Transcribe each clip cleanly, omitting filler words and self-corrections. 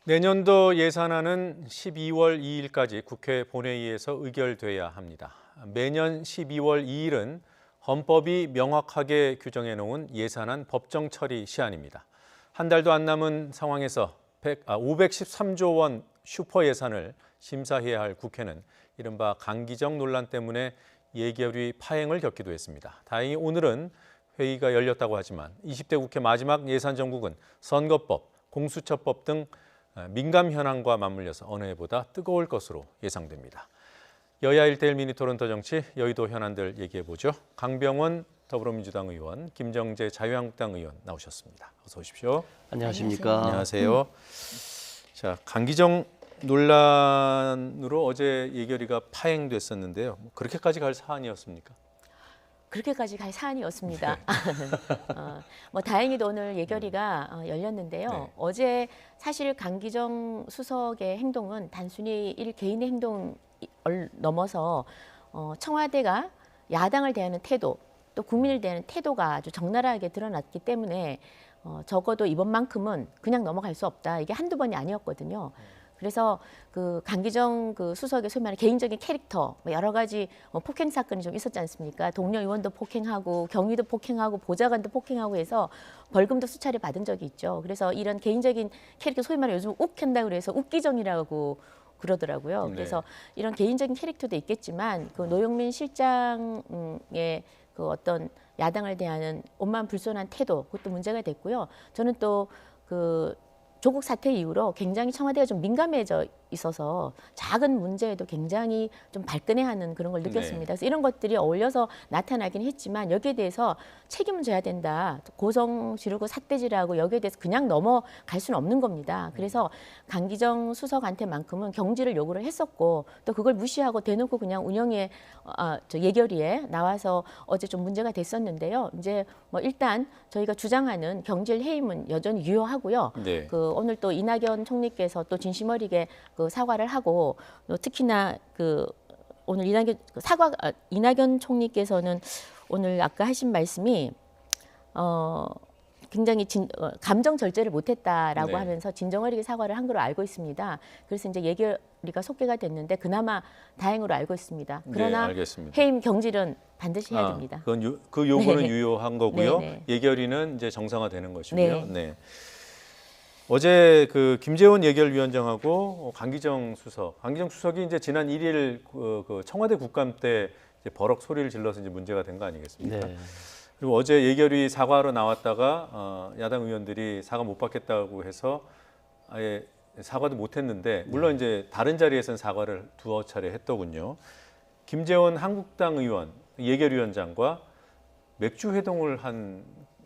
내년도 예산안은 12월 2일까지 국회 본회의에서 의결돼야 합니다. 매년 12월 2일은 헌법이 명확하게 규정해 놓은 예산안 법정 처리 시한입니다. 한 달도 안 남은 상황에서 513조 원 슈퍼 예산을 심사해야 할 국회는 이른바 강기정 논란 때문에 예결위 파행을 겪기도 했습니다. 다행히 오늘은 회의가 열렸다고 하지만 20대 국회 마지막 예산 정국은 선거법, 공수처법 등 민감 현안과 맞물려서 어느 해보다 뜨거울 것으로 예상됩니다. 여야 1대1 미니토론 더 정치, 여의도 현안들 얘기해보죠. 강병원 더불어민주당 의원, 김정재 자유한국당 의원 나오셨습니다. 어서 오십시오. 안녕하십니까. 안녕하세요. 자, 강기정 논란으로 어제 예결위가 파행됐었는데요. 그렇게까지 갈 사안이었습니까? 그렇게까지 갈 사안이었습니다. 뭐 다행히도 오늘 예결위가 열렸는데요. 네. 어제 사실 강기정 수석의 행동은 단순히 개인의 행동을 넘어서 청와대가 야당을 대하는 태도, 또 국민을 대하는 태도가 아주 적나라하게 드러났기 때문에 적어도 이번만큼은 그냥 넘어갈 수 없다. 이게 한두 번이 아니었거든요. 그래서 그 강기정 그 수석의 소위 말하는 개인적인 캐릭터, 여러 가지 폭행 사건이 좀 있었지 않습니까? 동료 의원도 폭행하고 경위도 폭행하고 보좌관도 폭행하고 해서 벌금도 수차례 받은 적이 있죠. 그래서 이런 개인적인 캐릭터, 소위 말하는 요즘 욱한다고 그래서 욱기정이라고 그러더라고요. 그래서 이런 개인적인 캐릭터도 있겠지만 그 노영민 실장의 그 어떤 야당을 대하는 오만불손한 태도, 그것도 문제가 됐고요. 저는 또 그 조국 사태 이후로 굉장히 청와대가 좀 민감해져 있어서 작은 문제에도 굉장히 좀 발끈해하는 그런 걸 느꼈습니다. 그래서 이런 것들이 어울려서 나타나긴 했지만 여기에 대해서 책임을 져야 된다. 고성 지르고 삿대질하고 여기에 대해서 그냥 넘어갈 수는 없는 겁니다. 그래서 강기정 수석한테만큼은 경질을 요구를 했었고 또 그걸 무시하고 대놓고 그냥 운영에 예결위에 나와서 어제 좀 문제가 됐었는데요. 이제 뭐 일단 저희가 주장하는 경질 해임은 여전히 유효하고요. 네. 오늘 또 이낙연 총리께서 또 진심 어리게 그 사과를 하고 특히나 그 오늘 이낙연 총리께서는 오늘 아까 하신 말씀이 굉장히 감정 절제를 못했다라고 네. 하면서 진정어리게 사과를 한 걸로 알고 있습니다. 그래서 이제 예결위가 속개가 됐는데 그나마 다행으로 알고 있습니다. 그러나 네, 해임 경질은 반드시 해야 됩니다. 그 요구는 네. 유효한 거고요. 네, 네. 예결위는 이제 정상화되는 것이고요. 네. 네. 어제 그 김재원 예결위원장하고 강기정 수석이 이제 지난 1일 그 청와대 국감 때 이제 버럭 소리를 질러서 이제 문제가 된 거 아니겠습니까? 네. 그리고 어제 예결위 사과하러 나왔다가 야당 의원들이 사과 못 받겠다고 해서 아예 사과도 못 했는데 물론 이제 다른 자리에서는 사과를 두어 차례 했더군요. 김재원 한국당 의원 예결위원장과 맥주 회동을 한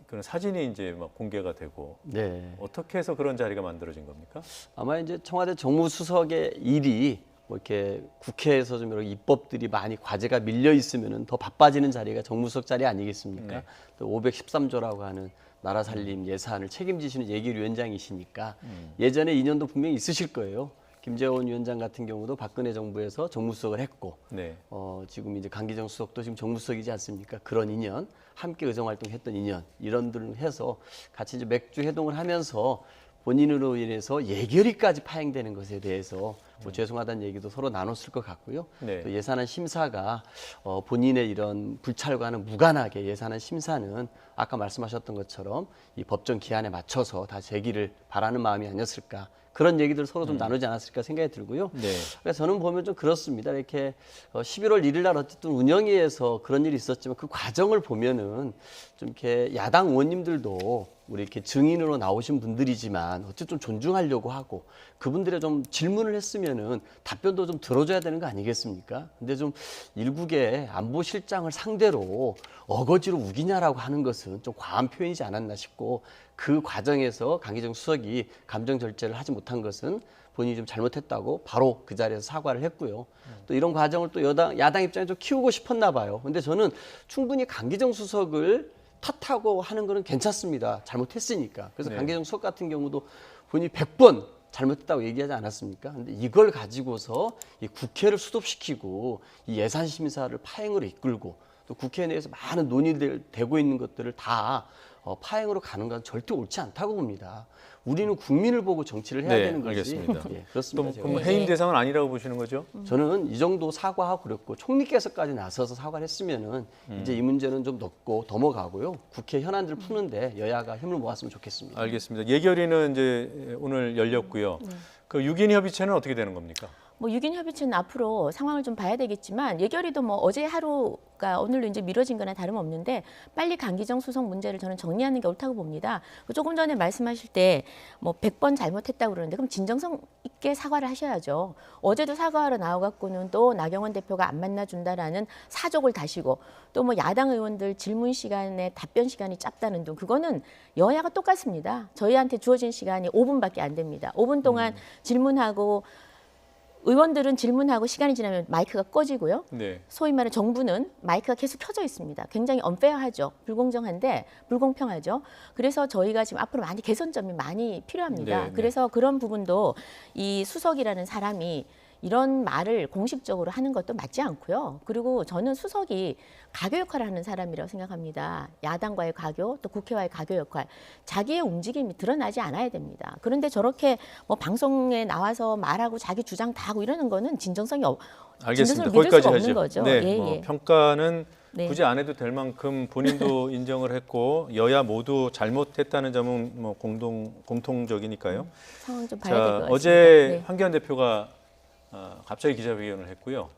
그런 사진이 이제 막 공개가 되고 네. 어떻게 해서 그런 자리가 만들어진 겁니까? 아마 이제 청와대 정무수석의 일이 뭐 이렇게 국회에서 좀 여러 입법들이 많이 과제가 밀려 있으면은 더 바빠지는 자리가 정무수석 자리 아니겠습니까? 네. 또 513조라고 하는 나라 살림 예산을 책임지시는 예결위원장이시니까 예전에 인연도 분명히 있으실 거예요. 김재원 위원장 같은 경우도 박근혜 정부에서 정무수석을 했고 네. 지금 이제 강기정 수석도 지금 정무수석이지 않습니까? 그런 인연, 함께 의정활동했던 인연 이런들을 해서 같이 이제 맥주 회동을 하면서 본인으로 인해서 예결위까지 파행되는 것에 대해서 뭐 죄송하다는 얘기도 서로 나눴을 것 같고요. 네. 또 예산안 심사가 본인의 이런 불찰과는 무관하게 예산안 심사는 아까 말씀하셨던 것처럼 이 법정 기한에 맞춰서 다 제기를 바라는 마음이 아니었을까. 그런 얘기들 서로 좀 나누지 않았을까 생각이 들고요. 네. 그러니까 저는 보면 좀 그렇습니다. 이렇게 11월 1일 날 어쨌든 운영위에서 그런 일이 있었지만 그 과정을 보면은 좀 이렇게 야당 의원님들도 우리 이렇게 증인으로 나오신 분들이지만 어쨌든 좀 존중하려고 하고 그분들의 좀 질문을 했으면은 답변도 좀 들어줘야 되는 거 아니겠습니까? 근데 좀 일국의 안보실장을 상대로 어거지로 우기냐라고 하는 것은 좀 과한 표현이지 않았나 싶고 그 과정에서 강기정 수석이 감정 절제를 하지 못한 것은 본인이 좀 잘못했다고 바로 그 자리에서 사과를 했고요. 또 이런 과정을 또 야당 입장에 좀 키우고 싶었나 봐요. 근데 저는 충분히 강기정 수석을 탓하고 하는 거는 괜찮습니다. 잘못했으니까. 그래서 네. 강기정 수석 같은 경우도 본인이 100번 잘못했다고 얘기하지 않았습니까? 근데 이걸 가지고서 이 국회를 수습시키고 이 예산 심사를 파행으로 이끌고 또 국회 내에서 많은 논의되고 있는 것들을 다 파행으로 가는 건 절대 옳지 않다고 봅니다. 우리는 국민을 보고 정치를 해야 네, 되는 거지. 알겠습니다. 예, 그렇습니다. 또 제가. 그럼 해임 대상은 아니라고 보시는 거죠? 저는 이 정도 사과하고 그랬고 총리께서까지 나서서 사과를 했으면은 이제 이 문제는 좀 넘고 넘어가고요. 국회 현안들을 푸는데 여야가 힘을 모았으면 좋겠습니다. 알겠습니다. 예결위는 이제 오늘 열렸고요. 그 6인 협의체는 어떻게 되는 겁니까? 뭐 6인 협의체는 앞으로 상황을 좀 봐야 되겠지만 예결위도 뭐 어제 하루가 오늘로 이제 미뤄진 거나 다름없는데 빨리 강기정 수석 문제를 저는 정리하는 게 옳다고 봅니다. 조금 전에 말씀하실 때 뭐 100번 잘못했다고 그러는데 그럼 진정성 있게 사과를 하셔야죠. 어제도 사과하러 나와갖고는 또 나경원 대표가 안 만나준다라는 사족을 다시고 또 뭐 야당 의원들 질문 시간에 답변 시간이 짧다는 등 그거는 여야가 똑같습니다. 저희한테 주어진 시간이 5분밖에 안 됩니다. 5분 동안 질문하고 의원들은 질문하고 시간이 지나면 마이크가 꺼지고요. 네. 소위 말해 정부는 마이크가 계속 켜져 있습니다. 굉장히 언페어하죠. 불공정한데 불공평하죠. 그래서 저희가 지금 앞으로 많이 개선점이 많이 필요합니다. 네. 그래서 그런 부분도 이 수석이라는 사람이 이런 말을 공식적으로 하는 것도 맞지 않고요. 그리고 저는 수석이 가교 역할을 하는 사람이라고 생각합니다. 야당과의 가교, 또 국회와의 가교 역할. 자기의 움직임이 드러나지 않아야 됩니다. 그런데 저렇게 뭐 방송에 나와서 말하고 자기 주장 다 하고 이러는 거는 진정성이 알겠습니다. 믿을 거기까지 수가 하죠. 없는 거죠. 네, 예, 뭐 예. 평가는 네. 굳이 안 해도 될 만큼 본인도 인정을 했고 여야 모두 잘못했다는 점은 뭐 공통적이니까요. 상황 좀 봐야 될 것 자, 같습니다. 어제 네. 황교안 대표가 갑자기 기자회견을 했고요.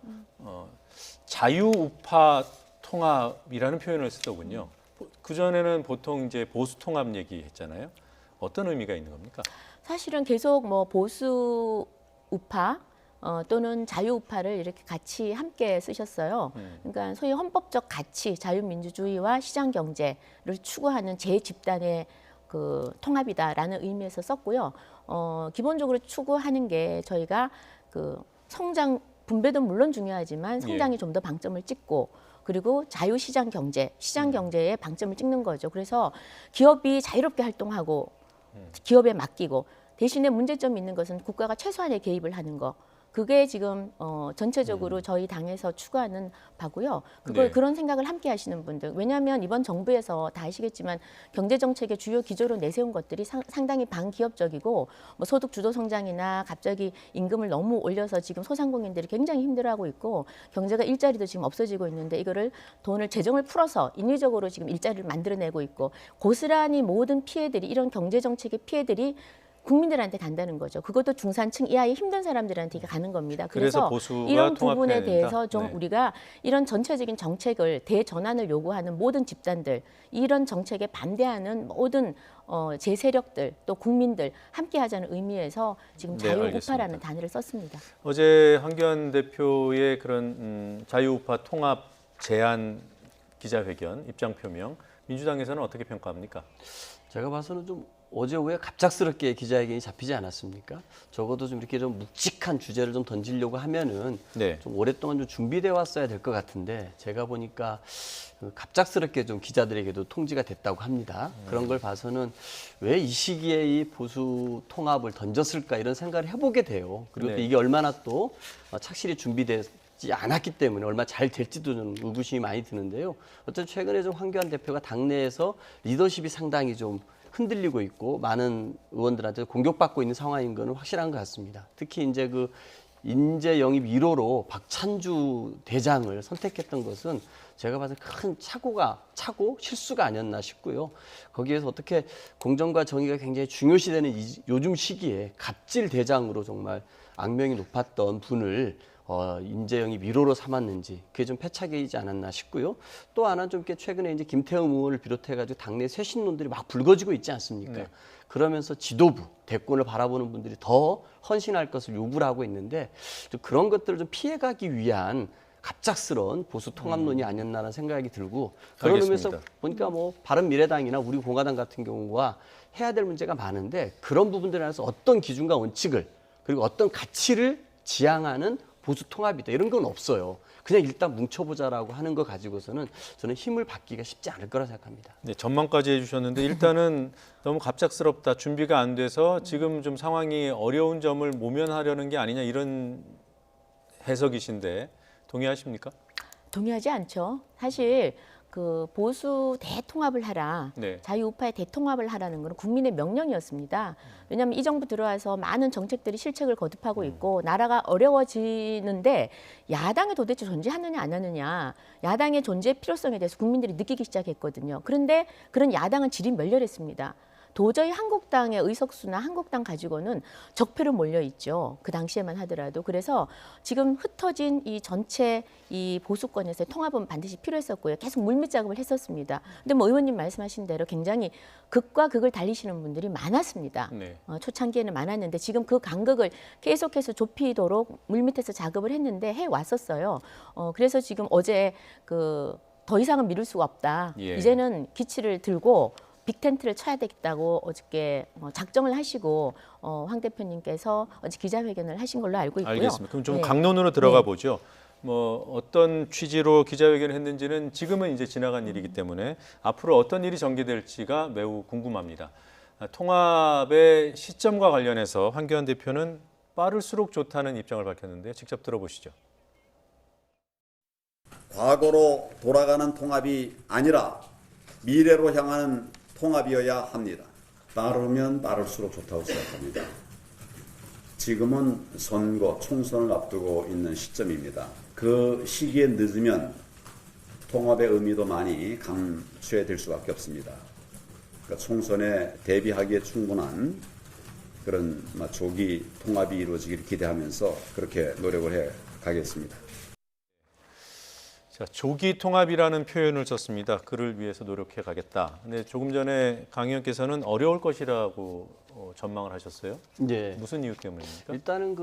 자유우파 통합이라는 표현을 쓰더군요. 그 전에는 보통 이제 보수 통합 얘기했잖아요. 어떤 의미가 있는 겁니까? 사실은 계속 뭐 보수 우파 또는 자유 우파를 이렇게 같이 함께 쓰셨어요. 그러니까 소위 헌법적 가치, 자유민주주의와 시장 경제를 추구하는 제 집단의 그 통합이다라는 의미에서 썼고요. 기본적으로 추구하는 게 저희가 그 성장 분배도 물론 중요하지만 성장에 좀 더 방점을 찍고 그리고 자유시장 경제, 시장 경제에 방점을 찍는 거죠. 그래서 기업이 자유롭게 활동하고 기업에 맡기고 대신에 문제점이 있는 것은 국가가 최소한의 개입을 하는 거. 그게 지금 전체적으로 저희 당에서 추구하는 바고요. 그걸 네. 그런 생각을 함께 하시는 분들. 왜냐하면 이번 정부에서 다 아시겠지만 경제 정책의 주요 기조로 내세운 것들이 상당히 반기업적이고 뭐 소득 주도 성장이나 갑자기 임금을 너무 올려서 지금 소상공인들이 굉장히 힘들어하고 있고 경제가 일자리도 지금 없어지고 있는데 이거를 돈을 재정을 풀어서 인위적으로 지금 일자리를 만들어내고 있고 고스란히 모든 피해들이 이런 경제 정책의 피해들이 국민들한테 간다는 거죠. 그것도 중산층 이하의 힘든 사람들한테 가는 겁니다. 그래서 그래서 보수가 이런 통합해야 부분에 된다? 대해서 좀 네. 우리가 이런 전체적인 정책을 대전환을 요구하는 모든 집단들, 이런 정책에 반대하는 모든 제세력들, 또 국민들 함께하자는 의미에서 지금 네, 자유우파라는 알겠습니다. 단어를 썼습니다. 어제 황교안 대표의 그런 자유우파 통합 제안 기자회견 입장 표명 민주당에서는 어떻게 평가합니까? 제가 봐서는 좀 어제 오후에 갑작스럽게 기자회견이 잡히지 않았습니까? 적어도 좀 이렇게 좀 묵직한 주제를 좀 던지려고 하면은 네. 좀 오랫동안 좀 준비돼 왔어야 될 것 같은데 제가 보니까 갑작스럽게 좀 기자들에게도 통지가 됐다고 합니다. 그런 걸 봐서는 왜 이 시기에 이 보수 통합을 던졌을까 이런 생각을 해보게 돼요. 그리고 네. 또 이게 얼마나 또 착실히 준비되지 않았기 때문에 얼마나 잘 될지도 좀 의구심이 많이 드는데요. 어쨌든 최근에 좀 황교안 대표가 당내에서 리더십이 상당히 좀 흔들리고 있고 많은 의원들한테 공격받고 있는 상황인 것은 확실한 것 같습니다. 특히 이제 그 인재 영입 1호로 박찬주 대장을 선택했던 것은 제가 봐서 큰 착오 실수가 아니었나 싶고요. 거기에서 어떻게 공정과 정의가 굉장히 중요시되는 요즘 시기에 갑질 대장으로 정말 악명이 높았던 분을 인재 영입 1호로 삼았는지 그게 좀 패착이지 않았나 싶고요. 또 하나 좀 이렇게 최근에 이제 김태흠 의원을 비롯해가지고 당내 쇄신론들이 막 불거지고 있지 않습니까? 네. 그러면서 지도부, 대권을 바라보는 분들이 더 헌신할 것을 요구를 하고 있는데 좀 그런 것들을 좀 피해가기 위한 갑작스러운 보수 통합론이 아니었나라는 생각이 들고 그런 알겠습니다. 의미에서 보니까 뭐 바른미래당이나 우리 공화당 같은 경우가 해야 될 문제가 많은데 그런 부분들에 대해서 어떤 기준과 원칙을 그리고 어떤 가치를 지향하는 보수 통합이다 이런 건 없어요. 그냥 일단 뭉쳐보자라고 하는 거 가지고서는 저는 힘을 받기가 쉽지 않을 거라 생각합니다. 네, 전망까지 해주셨는데 일단은 너무 갑작스럽다, 준비가 안 돼서 지금 좀 상황이 어려운 점을 모면하려는 게 아니냐 이런 해석이신데 동의하십니까? 동의하지 않죠. 사실 그 보수 대통합을 하라, 네. 자유우파의 대통합을 하라는 건 국민의 명령이었습니다. 왜냐하면 이 정부 들어와서 많은 정책들이 실책을 거듭하고 있고 나라가 어려워지는데 야당이 도대체 존재하느냐 안 하느냐, 야당의 존재 필요성에 대해서 국민들이 느끼기 시작했거든요. 그런데 그런 야당은 질이 멸렬했습니다. 도저히 한국당의 의석수나 한국당 가지고는 적폐로 몰려 있죠. 그 당시에만 하더라도. 그래서 지금 흩어진 이 전체 이 보수권에서의 통합은 반드시 필요했었고요. 계속 물밑 작업을 했었습니다. 근데 뭐 의원님 말씀하신 대로 굉장히 극과 극을 달리시는 분들이 많았습니다. 네. 초창기에는 많았는데 지금 그 간극을 계속해서 좁히도록 물밑에서 작업을 했는데 해 왔었어요. 그래서 지금 어제 그 더 이상은 미룰 수가 없다. 예. 이제는 기치를 들고 빅텐트를 쳐야 되겠다고 어저께 작정을 하시고 황 대표님께서 어제 기자회견을 하신 걸로 알고 있고요. 알겠습니다. 그럼 좀 네. 강론으로 들어가 네. 보죠. 뭐 어떤 취지로 기자회견을 했는지는 지금은 이제 지나간 일이기 때문에 앞으로 어떤 일이 전개될지가 매우 궁금합니다. 통합의 시점과 관련해서 황교안 대표는 빠를수록 좋다는 입장을 밝혔는데 직접 들어보시죠. 과거로 돌아가는 통합이 아니라 미래로 향하는 통합이어야 합니다. 빠르면 빠를수록 좋다고 생각합니다. 지금은 선거, 총선을 앞두고 있는 시점입니다. 그 시기에 늦으면 통합의 의미도 많이 감소될 수밖에 없습니다. 그러니까 총선에 대비하기에 충분한 그런 조기 통합이 이루어지기를 기대하면서 그렇게 노력을 해 가겠습니다. 자, 조기 통합이라는 표현을 썼습니다. 그를 위해서 노력해 가겠다. 근데 조금 전에 강 의원께서는 어려울 것이라고 전망을 하셨어요. 네. 무슨 이유 때문입니까? 일단은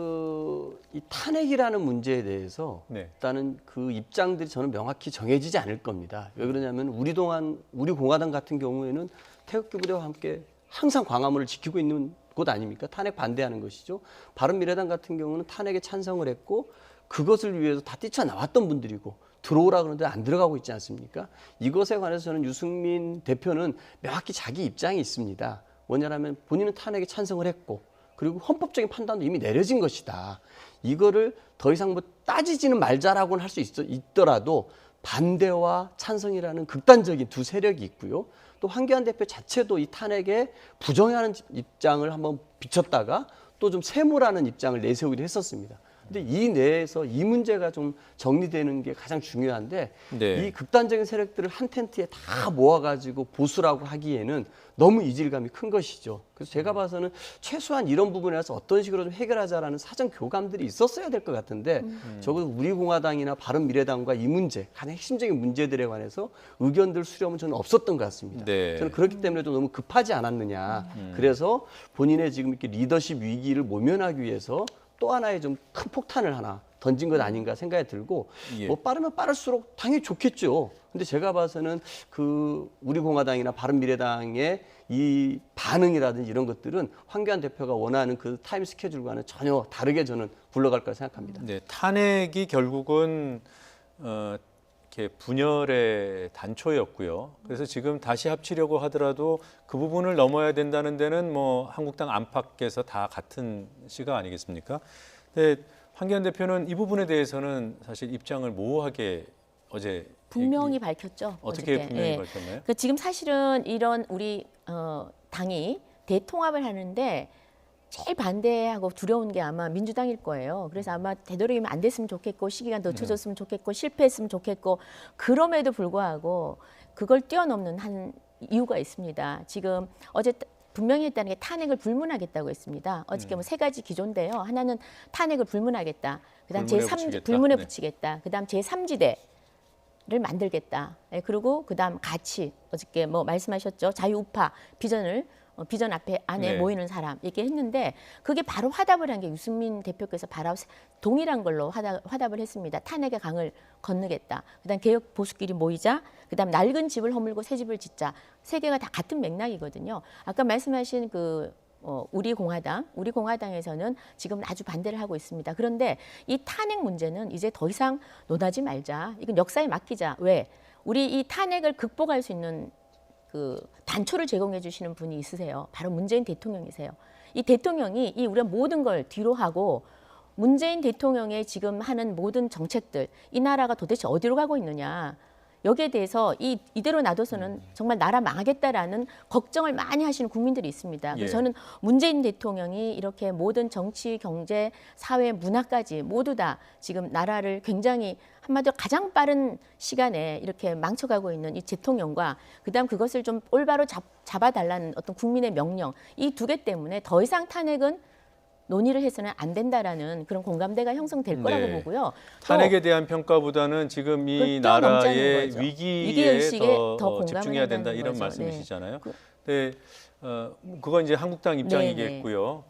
이 탄핵이라는 문제에 대해서 네. 일단은 그 입장들이 저는 명확히 정해지지 않을 겁니다. 왜 그러냐면 우리 공화당 같은 경우에는 태극기 부대와 함께 항상 광화문을 지키고 있는 곳 아닙니까? 탄핵 반대하는 것이죠. 바른미래당 같은 경우는 탄핵에 찬성을 했고 그것을 위해서 다 뛰쳐나왔던 분들이고 들어오라 그러는데 안 들어가고 있지 않습니까? 이것에 관해서 저는 유승민 대표는 명확히 자기 입장이 있습니다. 뭐냐면 본인은 탄핵에 찬성을 했고 그리고 헌법적인 판단도 이미 내려진 것이다. 이거를 더 이상 뭐 따지지는 말자라고는 할 수 있더라도 반대와 찬성이라는 극단적인 두 세력이 있고요. 또 황교안 대표 자체도 이 탄핵에 부정하는 입장을 한번 비쳤다가 또 좀 세모라는 입장을 내세우기도 했었습니다. 근데 이 내에서 이 문제가 좀 정리되는 게 가장 중요한데 네. 이 극단적인 세력들을 한 텐트에 다 모아가지고 보수라고 하기에는 너무 이질감이 큰 것이죠. 그래서 제가 봐서는 최소한 이런 부분에서 어떤 식으로 좀 해결하자라는 사전 교감들이 있었어야 될 것 같은데 적어도 우리 공화당이나 바른미래당과 이 문제, 가장 핵심적인 문제들에 관해서 의견들 수렴은 저는 없었던 것 같습니다. 네. 저는 그렇기 때문에 좀 너무 급하지 않았느냐. 그래서 본인의 지금 이렇게 리더십 위기를 모면하기 위해서 또 하나의 좀 큰 폭탄을 하나 던진 것 아닌가 생각이 들고 예. 뭐 빠르면 빠를수록 당연히 좋겠죠. 근데 제가 봐서는 그 우리 공화당이나 바른미래당의 이 반응이라든지 이런 것들은 황교안 대표가 원하는 그 타임 스케줄과는 전혀 다르게 저는 굴러갈 거라 생각합니다. 네, 탄핵이 결국은 이렇게 분열의 단초였고요. 그래서 지금 다시 합치려고 하더라도 그 부분을 넘어야 된다는 데는 뭐 한국당 안팎에서 다 같은 시각 아니겠습니까? 근데 황교안 대표는 이 부분에 대해서는 사실 입장을 모호하게 어제 분명히 밝혔죠. 어떻게 어저께. 분명히 예. 밝혔나요? 그 지금 사실은 이런 우리 당이 대통합을 하는데 제일 반대하고 두려운 게 아마 민주당일 거예요. 그래서 아마 되도록이면 안 됐으면 좋겠고 시기가 늦춰졌으면 좋겠고 실패했으면 좋겠고 그럼에도 불구하고 그걸 뛰어넘는 한 이유가 있습니다. 지금 어제 분명히 했다는 게 탄핵을 불문하겠다고 했습니다. 어저께 뭐 세 가지 기조인데요. 하나는 탄핵을 불문하겠다. 그다음 불문에 제3 붙이겠다. 불문에 네. 붙이겠다. 그다음 제3지대를 만들겠다. 예, 그리고 그다음 가치 어저께 뭐 말씀하셨죠. 자유우파 비전 안에 네. 모이는 사람 이렇게 했는데 그게 바로 화답을 한 게 유승민 대표께서 바로 동일한 걸로 화답을 했습니다. 탄핵의 강을 건너겠다. 그다음 개혁 보수끼리 모이자. 그다음 낡은 집을 허물고 새 집을 짓자. 세 개가 다 같은 맥락이거든요. 아까 말씀하신 우리 공화당에서는 지금 아주 반대를 하고 있습니다. 그런데 이 탄핵 문제는 이제 더 이상 논하지 말자. 이건 역사에 맡기자. 왜? 우리 이 탄핵을 극복할 수 있는 그 단초를 제공해 주시는 분이 있으세요. 바로 문재인 대통령이세요. 이 대통령이 이 우리가 모든 걸 뒤로 하고 문재인 대통령의 지금 하는 모든 정책들 이 나라가 도대체 어디로 가고 있느냐. 여기에 대해서 이대로 놔둬서는 정말 나라 망하겠다라는 걱정을 많이 하시는 국민들이 있습니다. 그래서 예. 저는 문재인 대통령이 이렇게 모든 정치, 경제, 사회, 문화까지 모두 다 지금 나라를 굉장히 한마디로 가장 빠른 시간에 이렇게 망쳐가고 있는 이 대통령과 그다음 그것을 좀 올바로 잡아달라는 어떤 국민의 명령, 이 두 개 때문에 더 이상 탄핵은 논의를 해서는 안 된다라는 그런 공감대가 형성될 거라고 네. 보고요. 탄핵에 대한 평가보다는 지금 이 그걸 뛰어넘자는 나라의 거죠. 위기에 위기의식에 더 공감을 집중해야 된다 한다는 이런 거죠. 말씀이시잖아요. 네. 근데 그건 이제 한국당 네, 입장이겠고요.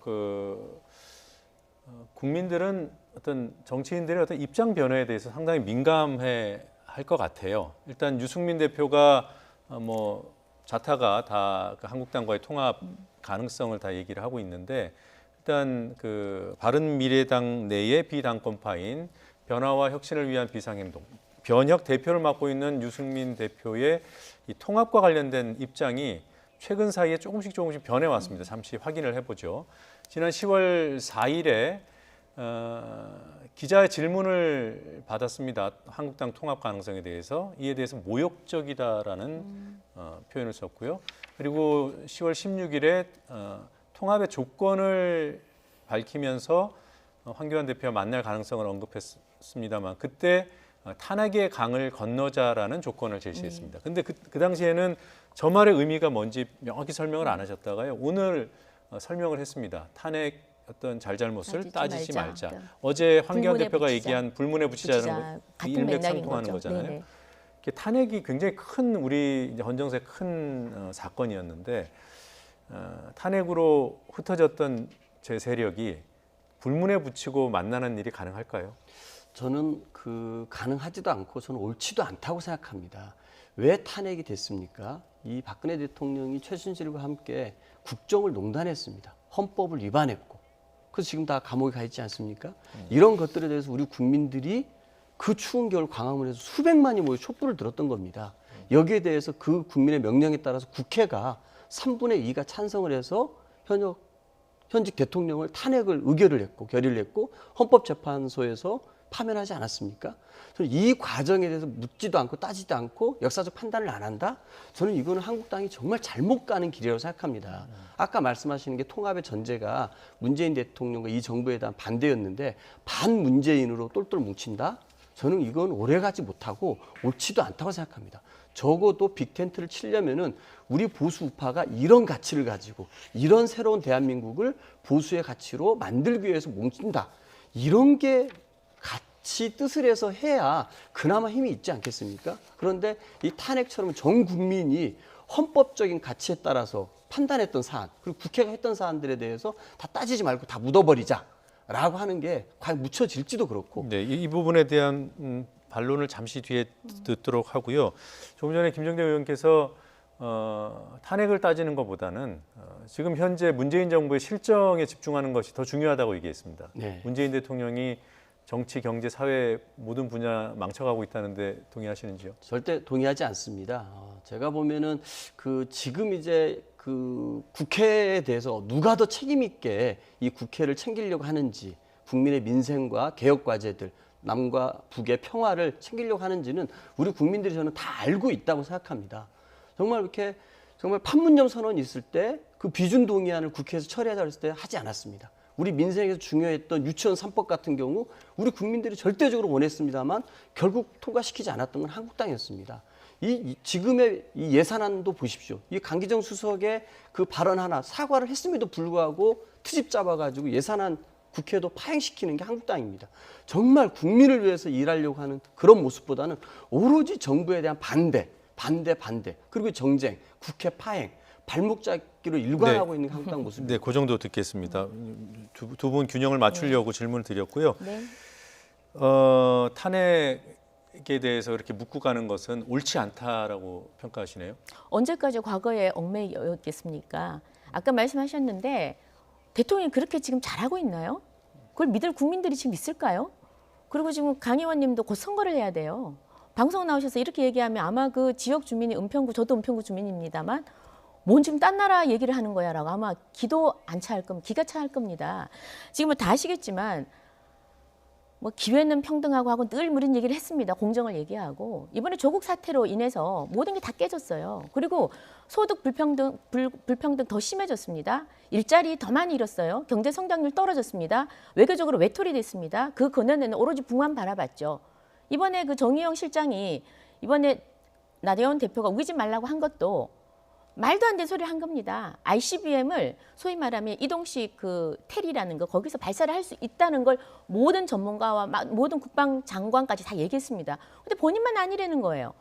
국민들은 어떤 정치인들의 어떤 입장 변화에 대해서 상당히 민감해 할 것 같아요. 일단 유승민 대표가 뭐 자타가 다 그 한국당과의 통합 가능성을 다 얘기를 하고 있는데 일단 그 바른미래당 내의 비당권파인 변화와 혁신을 위한 비상행동 변혁 대표를 맡고 있는 유승민 대표의 이 통합과 관련된 입장이 최근 사이에 조금씩 변해왔습니다. 잠시 확인을 해보죠. 지난 10월 4일에 기자의 질문을 받았습니다. 한국당 통합 가능성에 대해서 이에 대해서 모욕적이다라는 표현을 썼고요. 그리고 10월 16일에 통합의 조건을 밝히면서 황교안 대표와 만날 가능성을 언급했습니다만 그때 탄핵의 강을 건너자라는 조건을 제시했습니다. 근데 그 당시에는 저 말의 의미가 뭔지 명확히 설명을 안 하셨다가요. 오늘 설명을 했습니다. 탄핵 어떤 잘잘못을 따지지 말자. 어제 황교안 불문에 대표가 붙이자. 얘기한 불문에 붙이자는 거 같은 일맥상통하는 맥락인 거죠. 거잖아요. 네네. 이게 탄핵이 굉장히 큰 우리 이제 헌정사의 큰 사건이었는데 탄핵으로 흩어졌던 제 세력이 불문에 붙이고 만나는 일이 가능할까요? 저는 가능하지도 않고 저는 옳지도 않다고 생각합니다. 왜 탄핵이 됐습니까? 이 박근혜 대통령이 최순실과 함께 국정을 농단했습니다. 헌법을 위반했고. 그래서 지금 다 감옥에 가 있지 않습니까? 이런 것들에 대해서 우리 국민들이 그 추운 겨울 광화문에서 수백만이 모여 촛불을 들었던 겁니다. 여기에 대해서 그 국민의 명령에 따라서 국회가 3분의 2가 찬성을 해서 현직 대통령을 탄핵을 의결을 했고 결의를 했고 헌법재판소에서 파면하지 않았습니까? 저는 이 과정에 대해서 묻지도 않고 따지도 않고 역사적 판단을 안 한다? 저는 이거는 한국당이 정말 잘못 가는 길이라고 생각합니다. 아까 말씀하시는 게 통합의 전제가 문재인 대통령과 이 정부에 대한 반대였는데 반문재인으로 똘똘 뭉친다? 저는 이건 오래가지 못하고 옳지도 않다고 생각합니다. 적어도 빅텐트를 치려면은 우리 보수 우파가 이런 가치를 가지고 이런 새로운 대한민국을 보수의 가치로 만들기 위해서 뭉친다. 이런 게 같이 뜻을 해서 해야 그나마 힘이 있지 않겠습니까? 그런데 이 탄핵처럼 전 국민이 헌법적인 가치에 따라서 판단했던 사안, 그리고 국회가 했던 사안들에 대해서 다 따지지 말고 다 묻어버리자라고 하는 게 과연 묻혀질지도 그렇고. 네, 이 부분에 대한 반론을 잠시 뒤에 듣도록 하고요. 조금 전에 김정대 의원께서 탄핵을 따지는 것보다는 지금 현재 문재인 정부의 실정에 집중하는 것이 더 중요하다고 얘기했습니다. 네. 문재인 대통령이 정치, 경제, 사회 모든 분야 망쳐가고 있다는데 동의하시는지요? 절대 동의하지 않습니다. 제가 보면은 지금 이제 국회에 대해서 누가 더 책임 있게 이 국회를 챙기려고 하는지, 국민의 민생과 개혁 과제들, 남과 북의 평화를 챙기려고 하는지는 우리 국민들이 저는 다 알고 있다고 생각합니다. 정말 이렇게 정말 판문점 선언이 있을 때 그 비준 동의안을 국회에서 처리하자고 했을 때 하지 않았습니다. 우리 민생에서 중요했던 유치원 3법 같은 경우 우리 국민들이 절대적으로 원했습니다만 결국 통과시키지 않았던 건 한국당이었습니다. 지금의 이 예산안도 보십시오. 이 강기정 수석의 그 발언 하나 사과를 했음에도 불구하고 트집 잡아가지고 예산안 국회도 파행시키는 게 한국당입니다. 정말 국민을 위해서 일하려고 하는 그런 모습보다는 오로지 정부에 대한 반대, 그리고 정쟁, 국회 파행, 발목 잡기로 일관하고 있는 한국당 모습입니다. 네, 그 정도 듣겠습니다. 두 분 균형을 맞추려고 질문을 드렸고요. 네. 탄핵에 대해서 이렇게 묻고 가는 것은 옳지 않다라고 평가하시네요. 언제까지 과거에 얽매였겠습니까? 아까 말씀하셨는데 대통령이 그렇게 지금 잘하고 있나요? 그걸 믿을 국민들이 지금 있을까요? 그리고 지금 강 의원님도 곧 선거를 해야 돼요. 방송 나오셔서 이렇게 얘기하면 아마 그 지역 주민이 은평구, 저도 은평구 주민입니다만 뭔 지금 딴 나라 얘기를 하는 거야라고 아마 기가 차할 겁니다. 지금 다 아시겠지만 뭐 기회는 평등하고 하고 늘 이런 얘기를 했습니다. 공정을 얘기하고 이번에 조국 사태로 인해서 모든 게 다 깨졌어요. 그리고 소득 불평등 더 심해졌습니다. 일자리 더 많이 잃었어요. 경제 성장률 떨어졌습니다. 외교적으로 외톨이 됐습니다. 그 근원에는 오로지 부만 바라봤죠. 이번에 그 정의용 실장이 이번에 나대원 대표가 우기지 말라고 한 것도 말도 안 되는 소리를 한 겁니다. ICBM을 소위 말하면 이동식 그 텔이라는 거 거기서 발사를 할 수 있다는 걸 모든 전문가와 모든 국방장관까지 다 얘기했습니다. 근데 본인만 아니라는 거예요.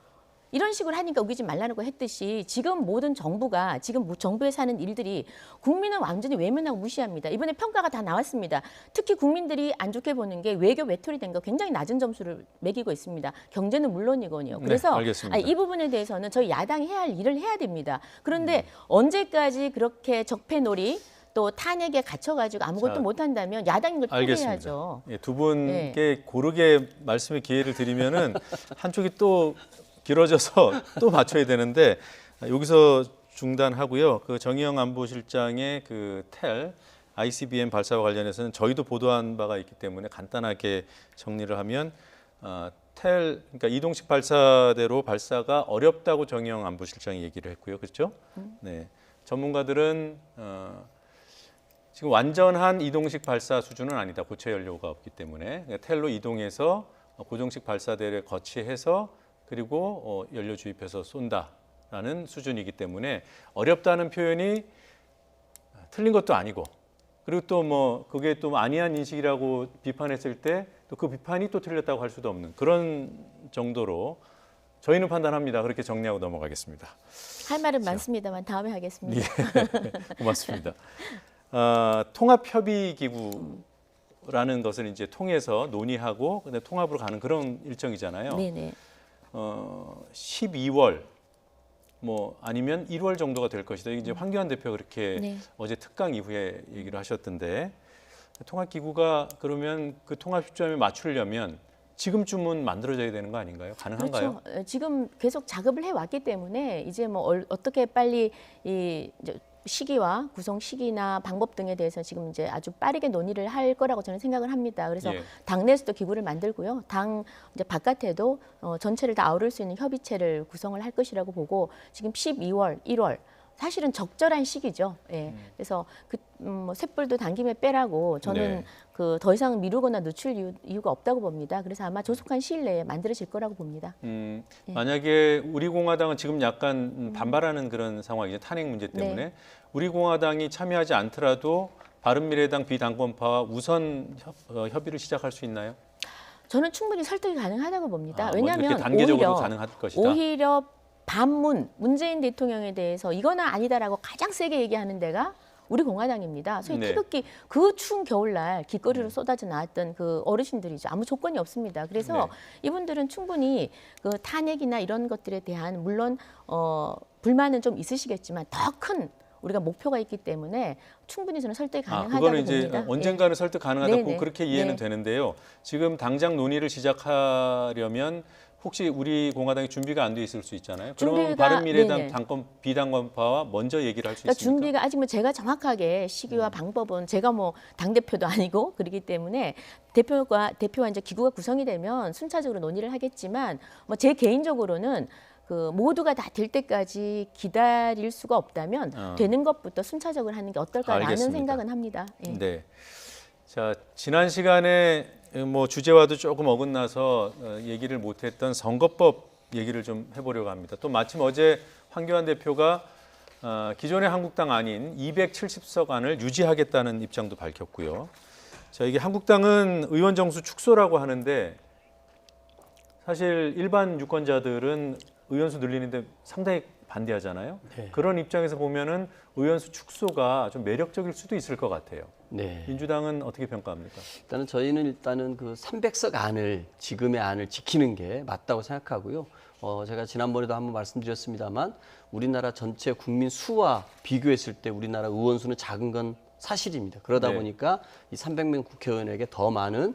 이런 식으로 하니까 우기지 말라는 거 했듯이 지금 모든 정부가 지금 정부에서 하는 일들이 국민은 완전히 외면하고 무시합니다. 이번에 평가가 다 나왔습니다. 특히 국민들이 안 좋게 보는 게 외교 외톨이 된 거 굉장히 낮은 점수를 매기고 있습니다. 경제는 물론이거든요. 그래서 알겠습니다. 이 부분에 대해서는 저희 야당이 해야 할 일을 해야 됩니다. 그런데 언제까지 그렇게 적폐놀이 또 탄핵에 갇혀가지고 아무것도 자, 못한다면 야당인 걸 포기해야죠. 예, 두 분께 고르게 말씀의 기회를 드리면은 한쪽이 또 길어져서 또 맞춰야 되는데 여기서 중단하고요. 그 정의영 안보실장의 그 텔 ICBM 발사와 관련해서는 저희도 보도한 바가 있기 때문에 간단하게 정리를 하면 텔 그러니까 이동식 발사대로 발사가 어렵다고 정의영 안보실장이 얘기를 했고요. 그렇죠? 네. 전문가들은 지금 완전한 이동식 발사 수준은 아니다. 고체 연료가 없기 때문에 그러니까 텔로 이동해서 고정식 발사대를 거치해서 그리고 연료 주입해서 쏜다라는 수준이기 때문에 어렵다는 표현이 틀린 것도 아니고 그리고 또 뭐 그게 또 아니한 인식이라고 비판했을 때 또 그 비판이 또 틀렸다고 할 수도 없는 그런 정도로 저희는 판단합니다. 그렇게 정리하고 넘어가겠습니다. 할 말은 많습니다만 다음에 하겠습니다. 예, 고맙습니다. 통합협의기구라는 것을 이제 통해서 논의하고 근데 통합으로 가는 그런 일정이잖아요. 네네. 12월 뭐 아니면 1월 정도가 될 것이다. 이게 이제 황교안 대표가 그렇게 네. 어제 특강 이후에 얘기를 하셨던데 통합기구가 그러면 그 통합 시점에 맞추려면 지금쯤은 만들어져야 되는 거 아닌가요? 가능한가요? 그렇죠. 지금 계속 작업을 해왔기 때문에 이제 뭐 어떻게 빨리 이 이제 시기와 구성 시기나 방법 등에 대해서 지금 이제 아주 빠르게 논의를 할 거라고 저는 생각을 합니다. 그래서 예. 당내에서도 기구를 만들고요. 당 이제 바깥에도 전체를 다 아우를 수 있는 협의체를 구성을 할 것이라고 보고 지금 12월, 1월 사실은 적절한 시기죠. 예. 그래서 뭐 쇳불도 당김에 빼라고 저는 네. 그 더 이상 미루거나 늦출 이유가 없다고 봅니다. 그래서 아마 조속한 시일 내에 만들어질 거라고 봅니다. 만약에 우리 공화당은 지금 약간 반발하는 그런 상황이죠. 탄핵 문제 때문에 네. 우리 공화당이 참여하지 않더라도 바른미래당 비당권파와 우선 협의를 시작할 수 있나요? 저는 충분히 설득이 가능하다고 봅니다. 뭐 왜냐하면 이렇게 단계적으로 오히려, 가능할 것이다. 오히려 반문 문재인 대통령에 대해서 이거는 아니다라고 가장 세게 얘기하는 데가 우리 공화당입니다. 소위 네. 태극기 그 추운 겨울날 길거리로 쏟아져 나왔던 그 어르신들이죠. 아무 조건이 없습니다. 그래서 네. 이분들은 충분히 그 탄핵이나 이런 것들에 대한 물론 불만은 좀 있으시겠지만 더 큰 우리가 목표가 있기 때문에 충분히 저는 설득이 가능하다고 그거는 이제 봅니다. 언젠가는 설득 가능하다 꼭 네네. 그렇게 이해는 네. 되는데요. 지금 당장 논의를 시작하려면 혹시 우리 공화당이 준비가 안 돼 있을 수 있잖아요. 그러면 준비가- 바른미래당 네네. 비당권파와 먼저 얘기를 할 수 그러니까 있습니까? 준비가 아직 뭐 제가 정확하게 시기와 방법은 제가 뭐 당 대표도 아니고 그렇기 때문에 대표와 이제 기구가 구성이 되면 순차적으로 논의를 하겠지만 뭐 제 개인적으로는 그 모두가 다 될 때까지 기다릴 수가 없다면 되는 것부터 순차적으로 하는 게 어떨까라는 알겠습니다. 생각은 합니다. 예. 네. 자, 지난 시간에 뭐 주제와도 조금 어긋나서 얘기를 못했던 선거법 얘기를 좀 해보려고 합니다. 또 마침 어제 황교안 대표가 기존의 한국당 아닌 270석 안을 유지하겠다는 입장도 밝혔고요. 자, 이게 한국당은 의원 정수 축소라고 하는데 사실 일반 유권자들은 의원수 늘리는데 상당히 반대하잖아요. 네. 그런 입장에서 보면은 의원수 축소가 좀 매력적일 수도 있을 것 같아요. 네. 민주당은 어떻게 평가합니까? 저희는 그 300석 안을 지금의 안을 지키는 게 맞다고 생각하고요. 제가 지난번에도 한번 말씀드렸습니다만 우리나라 전체 국민 수와 비교했을 때 우리나라 의원 수는 작은 건 사실입니다. 그러다 네. 보니까 이 300명 국회의원에게 더 많은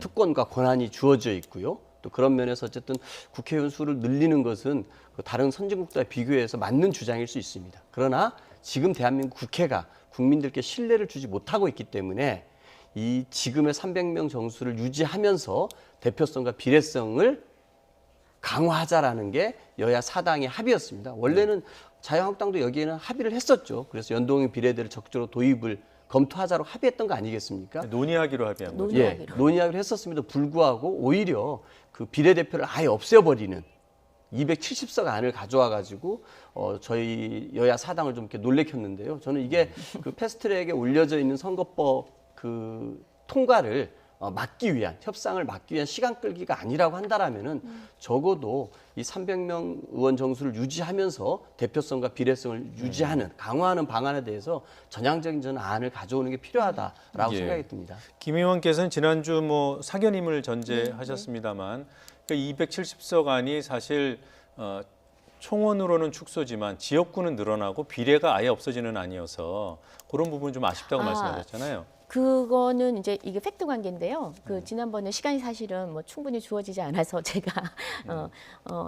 특권과 권한이 주어져 있고요. 또 그런 면에서 어쨌든 국회의원 수를 늘리는 것은 다른 선진국들과 비교해서 맞는 주장일 수 있습니다. 그러나 지금 대한민국 국회가 국민들께 신뢰를 주지 못하고 있기 때문에 이 지금의 300명 정수를 유지하면서 대표성과 비례성을 강화하자라는 게 여야 사당의 합의였습니다. 원래는 자유한국당도 여기에는 합의를 했었죠. 그래서 연동형 비례대를 적극적으로 도입을 검토하자로 합의했던 거 아니겠습니까? 논의하기로 합의한 거죠. 논의하기로. 논의하기로 했었음에도 불구하고 오히려 그 비례대표를 아예 없애버리는 270석 안을 가져와 가지고 저희 여야 사당을 좀 이렇게 놀래켰는데요. 저는 이게 그 패스트트랙에 올려져 있는 선거법 그 통과를 막기 위한 협상을 막기 위한 시간 끌기가 아니라고 한다라면은 적어도 이 300명 의원 정수를 유지하면서 대표성과 비례성을 유지하는 강화하는 방안에 대해서 전향적인 저는 안을 가져오는 게 필요하다라고 예. 생각이 듭니다. 김 의원께서는 지난주 뭐 사견임을 전제하셨습니다만 그 270석 안이 사실 총원으로는 축소지만 지역구는 늘어나고 비례가 아예 없어지는 안이어서 그런 부분은 좀 아쉽다고 말씀하셨잖아요. 그거는 이제 이게 팩트 관계인데요. 그 지난번에 시간이 사실은 뭐 충분히 주어지지 않아서 제가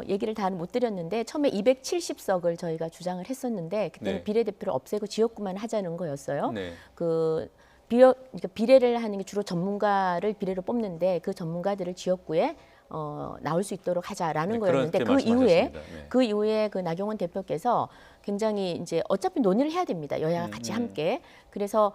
얘기를 다 못 드렸는데 처음에 270석을 저희가 주장을 했었는데 그때는 네. 비례대표를 없애고 지역구만 하자는 거였어요. 네. 그러니까 비례를 하는 게 주로 전문가를 비례로 뽑는데 그 전문가들을 지역구에 나올 수 있도록 하자라는 네, 거였는데 그렇게 말씀하셨습니다. 네. 그 이후에 그 나경원 대표께서 굉장히 이제 어차피 논의를 해야 됩니다. 여야가 같이 함께. 그래서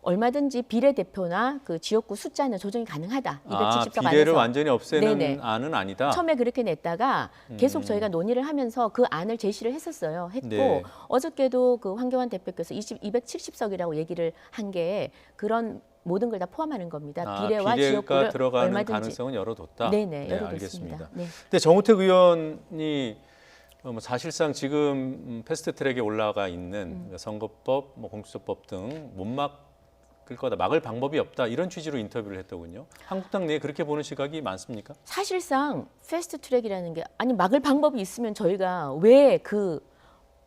얼마든지 비례대표나 그 지역구 숫자는 조정이 가능하다. 270석 안에서. 비례를 완전히 없애는 네네. 안은 아니다. 처음에 그렇게 냈다가 계속 저희가 논의를 하면서 그 안을 제시를 했었어요. 했고 네. 어저께도 그 황교안 대표께서 270석이라고 얘기를 한 게 그런 모든 걸 다 포함하는 겁니다. 비례와 비례가 지역구를 들어가는 얼마든지. 가능성은 열어뒀다. 네네, 네, 열어뒀습니다. 알겠습니다. 네. 근데 정우택 의원이 뭐 사실상 지금 패스트트랙에 올라가 있는 선거법, 뭐 공수처법 등 못 막을 거다, 막을 방법이 없다 이런 취지로 인터뷰를 했더군요. 한국당 내에 그렇게 보는 시각이 많습니까? 사실상 패스트트랙이라는 게 아니 막을 방법이 있으면 저희가 왜 그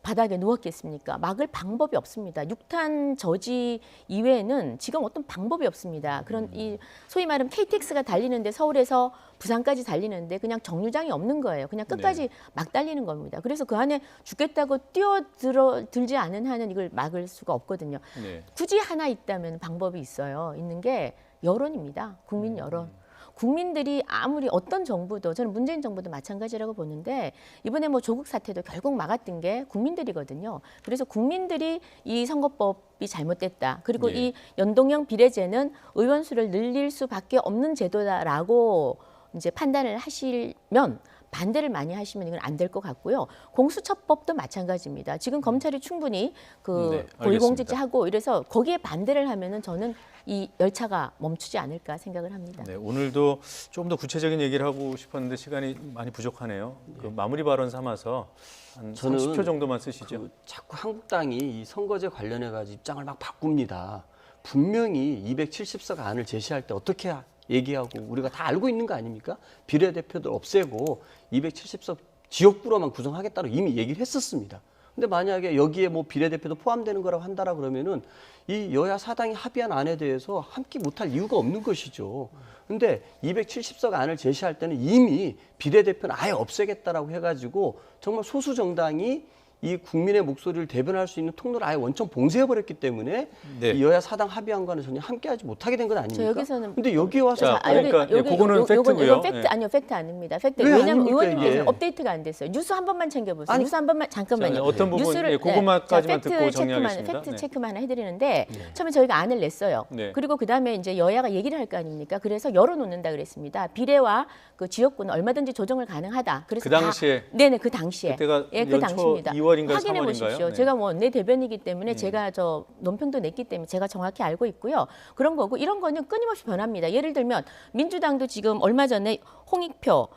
바닥에 누웠겠습니까? 막을 방법이 없습니다. 6탄 저지 이외에는 지금 어떤 방법이 없습니다. 그런 이 소위 말하면 KTX가 달리는데 서울에서 부산까지 달리는데 그냥 정류장이 없는 거예요. 그냥 끝까지 막 달리는 겁니다. 그래서 그 안에 죽겠다고 뛰어들지 않은 한은 이걸 막을 수가 없거든요. 네. 굳이 하나 있다면 방법이 있어요. 있는 게 여론입니다. 국민 여론. 국민들이 아무리 어떤 정부도 저는 문재인 정부도 마찬가지라고 보는데 이번에 뭐 조국 사태도 결국 막았던 게 국민들이거든요. 그래서 국민들이 이 선거법이 잘못됐다. 그리고 예. 이 연동형 비례제는 의원 수를 늘릴 수밖에 없는 제도다라고 이제 판단을 하시면 반대를 많이 하시면 이건 안 될 것 같고요. 공수처법도 마찬가지입니다. 지금 검찰이 충분히 그 네, 고위공직자 하고 이래서 거기에 반대를 하면은 저는 이 열차가 멈추지 않을까 생각을 합니다. 네, 오늘도 좀 더 구체적인 얘기를 하고 싶었는데 시간이 많이 부족하네요. 그 마무리 발언 삼아서 한 저는 30초 정도만 쓰시죠. 그 자꾸 한국당이 이 선거제 관련해 가지고 입장을 막 바꿉니다. 분명히 270석 안을 제시할 때 어떻게 얘기하고 우리가 다 알고 있는 거 아닙니까? 비례대표들 없애고 270석 지역구로만 구성하겠다고 이미 얘기를 했었습니다. 근데 만약에 여기에 뭐 비례대표도 포함되는 거라고 한다라 그러면은 이 여야 사당이 합의한 안에 대해서 함께 못할 이유가 없는 것이죠. 근데 270석 안을 제시할 때는 이미 비례대표는 아예 없애겠다라고 해가지고 정말 소수 정당이 이 국민의 목소리를 대변할 수 있는 통로를 아예 원천 봉쇄해버렸기 때문에 네. 이 여야 사당 합의안과는 전혀 함께하지 못하게 된 건 아닙니까? 저 여기서는 근데 여기 와서 자, 그러니까 그거는 팩트고요. 이건 팩트 네. 아니요, 팩트 아닙니다. 팩트. 왜 왜냐하면 아닙니까, 의원님께서 이게? 업데이트가 안 됐어요. 뉴스 한 번만 챙겨보세요. 아니, 뉴스 한 번만 잠깐만요. 자, 어떤 부분, 뉴스를 그것만까지만 자, 듣고 팩트 정리하겠습니다. 팩트 네. 체크만 해드리는데 처음에 저희가 안을 냈어요. 네. 그리고 그 다음에 이제 여야가 얘기를 할 거 아닙니까? 그래서 열어놓는다 그랬습니다. 비례와 그 지역구는 얼마든지 조정을 가능하다. 그래서 그 당시에? 네네 그 당시에 그때가 예, 그 연초 당시입니다. 2월인가요, 확인해 3월인가요? 보십시오. 네. 제가 뭐 내 대변이기 때문에 제가 저 논평도 냈기 때문에 제가 정확히 알고 있고요. 그런 거고 이런 거는 끊임없이 변합니다. 예를 들면 민주당도 지금 얼마 전에 홍익표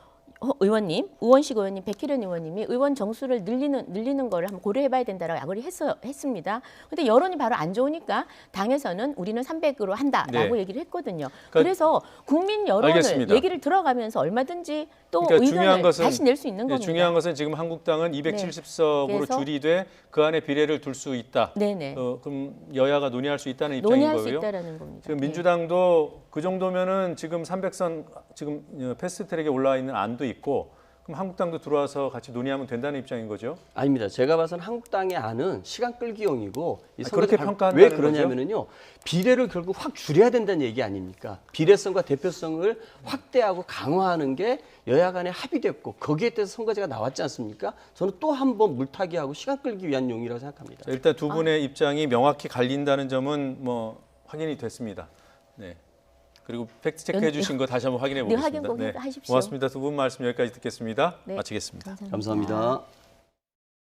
의원님, 우원식 의원님, 백희련 의원님이 의원 정수를 늘리는 거를 한번 고려해봐야 된다라고 야구를 했습니다. 근데 여론이 바로 안 좋으니까 당에서는 우리는 300으로 한다라고 네. 얘기를 했거든요. 그러니까 그래서 국민 여론을 알겠습니다. 얘기를 들어가면서 얼마든지 또 그러니까 중요한 의견을 것은 다시 낼 수 있는 네, 겁니다. 중요한 것은 지금 한국당은 270석으로 그래서 줄이되 그 안에 비례를 둘 수 있다. 네네. 그럼 여야가 논의할 수 있다는 입장인 논의할 수 거고요. 있다라는 겁니다. 지금 네. 민주당도 그 정도면은 지금 300선 지금 패스트트랙에 올라와 있는 안도 있고 그럼 한국당도 들어와서 같이 논의하면 된다는 입장인 거죠? 아닙니다. 제가 봐서는 한국당의 안은 시간 끌기용이고 이 그렇게 선거제 평가한다는 왜 그러냐면은요. 비례를 결국 확 줄여야 된다는 얘기 아닙니까? 비례성과 대표성을 확대하고 강화하는 게 여야 간에 합의됐고 거기에 대해서 선거제가 나왔지 않습니까? 저는 또 한 번 물타기하고 시간 끌기 위한 용이라고 생각합니다. 자, 일단 두 분의 입장이 명확히 갈린다는 점은 뭐 확인이 됐습니다. 네. 그리고 팩트 체크해 주신 거 다시 한번 확인해 네, 보겠습니다. 확인 꼭 하십시오. 고맙습니다. 두 분 말씀 여기까지 듣겠습니다. 네, 마치겠습니다. 감사합니다.